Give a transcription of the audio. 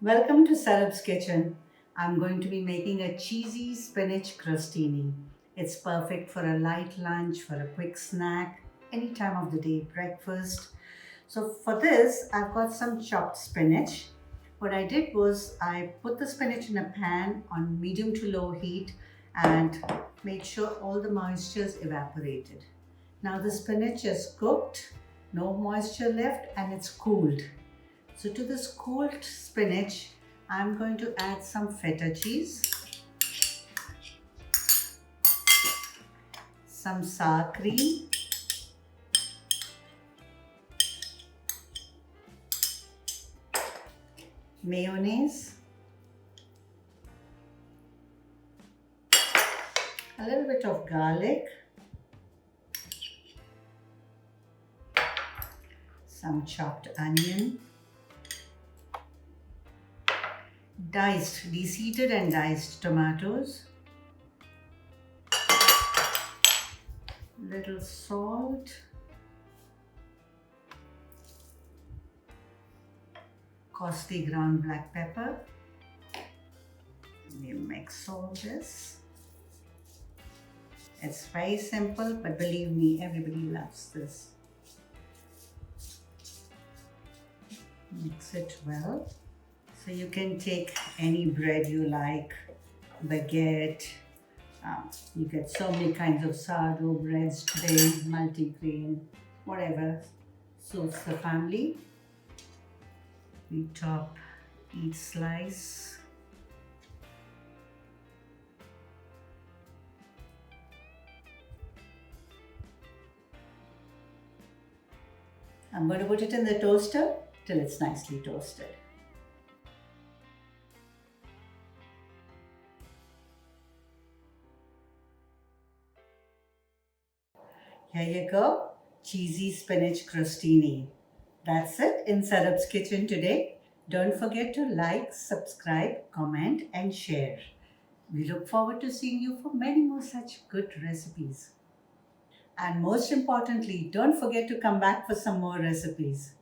Welcome to Sarab's kitchen. I'm going to be making a cheesy spinach crostini. It's perfect for a light lunch, for a quick snack, any time of the day, breakfast. So for this, I've got some chopped spinach. What I did was I put the spinach in a pan on medium to low heat and made sure all the moisture is evaporated. Now the spinach is cooked, no moisture left, and it's cooled. So to this cooled spinach, I'm going to add some feta cheese, some sour cream, mayonnaise, a little bit of garlic, some chopped onion, diced, deseeded and diced tomatoes, little salt, costly ground black pepper. We mix all this. It's very simple, but believe me, everybody loves this. Mix it well. So you can take any bread you like, baguette. You get so many kinds of sourdough breads today, multigrain, whatever suits the family. We top each slice. I'm going to put it in the toaster till it's nicely toasted. Here you go, cheesy spinach crostini. That's it in Sarab's kitchen today. Don't forget to like, subscribe, comment and share. We look forward to seeing you for many more such good recipes. And most importantly, don't forget to come back for some more recipes.